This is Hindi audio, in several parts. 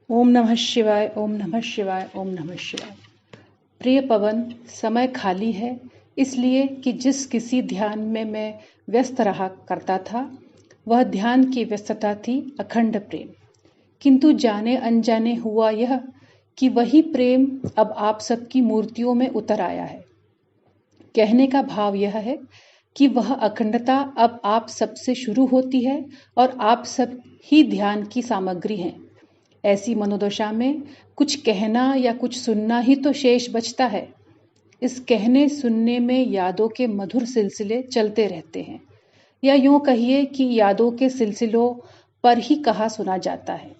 ओम नमः शिवाय, ओम नमः शिवाय, ओम नमः शिवाय। प्रिय पवन, समय खाली है इसलिए कि जिस किसी ध्यान में मैं व्यस्त रहा करता था, वह ध्यान की व्यस्तता थी अखंड प्रेम। किंतु जाने अनजाने हुआ यह कि वही प्रेम अब आप सबकी मूर्तियों में उतर आया है। कहने का भाव यह है कि वह अखंडता अब आप सबसे शुरू होती है और आप सब ही ध्यान की सामग्री हैं। ऐसी मनोदशा में कुछ कहना या कुछ सुनना ही तो शेष बचता है। इस कहने सुनने में यादों के मधुर सिलसिले चलते रहते हैं, या यूं कहिए कि यादों के सिलसिलों पर ही कहा सुना जाता है।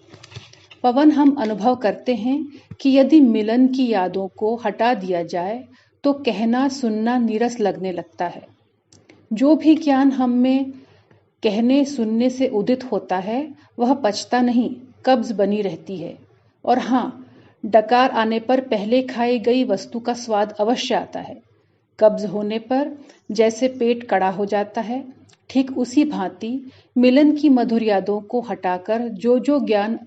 पवन, हम अनुभव करते हैं कि यदि मिलन की यादों को हटा दिया जाए तो कहना सुनना नीरस लगने लगता है। जो भी ज्ञान हम में कहने सुनने से उदित होता है वह पचता नहीं, कब्ज बनी रहती है। और हाँ, डकार आने पर पहले खाई गई वस्तु का स्वाद अवश्य आता है। कब्ज होने पर जैसे पेट कड़ा हो जाता है, ठीक उसी भांति मिलन की मधुर यादों को हटाकर जो जो ज्ञान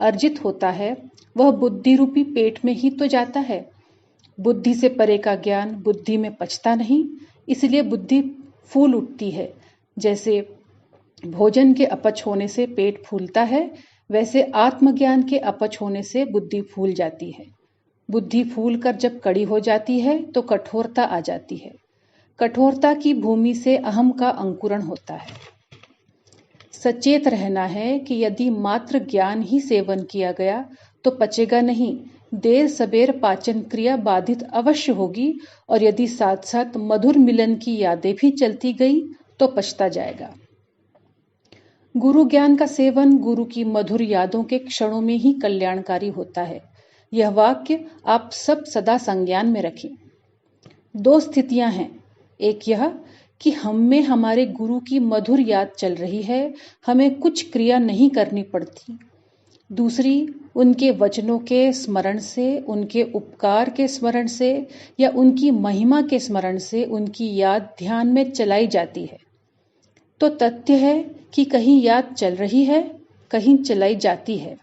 अर्जित होता है वह बुद्धि रूपी पेट में ही तो जाता है। बुद्धि से परे का ज्ञान बुद्धि में पचता नहीं, इसलिए बुद्धि फूल उठती है। जैसे भोजन के अपच होने से पेट फूलता है, वैसे आत्मज्ञान के अपच होने से बुद्धि फूल जाती है। बुद्धि फूलकर जब कड़ी हो जाती है तो कठोरता आ जाती है। कठोरता की भूमि से अहम का अंकुरण होता है। सचेत रहना है कि यदि मात्र ज्ञान ही सेवन किया गया तो पचेगा नहीं, देर सबेर पाचन क्रिया बाधित अवश्य होगी, और यदि साथ साथ मधुर मिलन की यादें भी चलती गई तो पचता जाएगा। गुरु ज्ञान का सेवन गुरु की मधुर यादों के क्षणों में ही कल्याणकारी होता है। यह वाक्य आप सब सदा संज्ञान में रखें। दो स्थितियां हैं, एक यह कि हम में हमारे गुरु की मधुर याद चल रही है, हमें कुछ क्रिया नहीं करनी पड़ती। दूसरी, उनके वचनों के स्मरण से, उनके उपकार के स्मरण से या उनकी महिमा के स्मरण से उनकी याद ध्यान में चलाई जाती है। तो तथ्य है कि कहीं याद चल रही है, कहीं चलाई जाती है।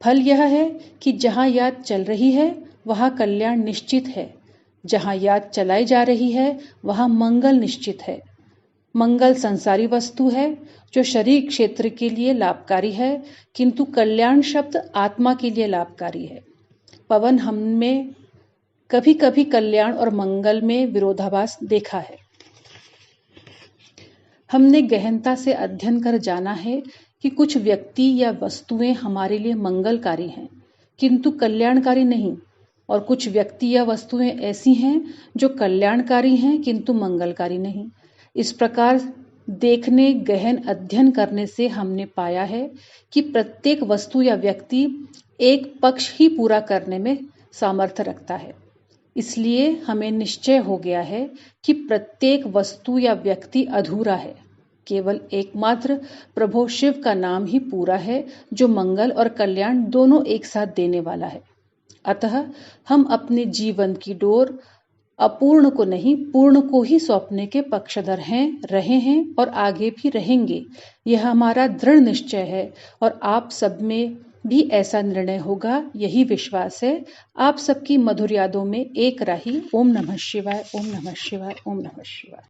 फल यह है कि जहां याद चल रही है वहां कल्याण निश्चित है, जहां याद चलाई जा रही है वहां मंगल निश्चित है। मंगल संसारी वस्तु है जो शरीर क्षेत्र के लिए लाभकारी है, किंतु कल्याण शब्द आत्मा के लिए लाभकारी है। पवन, हमने कभी कभी कल्याण और मंगल में विरोधाभास देखा है। हमने गहनता से अध्ययन कर जाना है कि कुछ व्यक्ति या वस्तुएं हमारे लिए मंगलकारी हैं किंतु कल्याणकारी नहीं, और कुछ व्यक्ति या वस्तुएं ऐसी हैं जो कल्याणकारी हैं किंतु मंगलकारी नहीं। इस प्रकार देखने गहन अध्ययन करने से हमने पाया है कि प्रत्येक वस्तु या व्यक्ति एक पक्ष ही पूरा करने में सामर्थ्य रखता है। इसलिए हमें निश्चय हो गया है कि प्रत्येक वस्तु या व्यक्ति अधूरा है। केवल एकमात्र प्रभु शिव का नाम ही पूरा है, जो मंगल और कल्याण दोनों एक साथ देने वाला है। अतः हम अपने जीवन की डोर अपूर्ण को नहीं, पूर्ण को ही सौंपने के पक्षधर हैं, रहे हैं और आगे भी रहेंगे। यह हमारा दृढ़ निश्चय है और आप सब में भी ऐसा निर्णय होगा, यही विश्वास है। आप सबकी मधुर यादों में एक राही। ओम नमः शिवाय, ओम नमः शिवाय, ओम नमः शिवाय।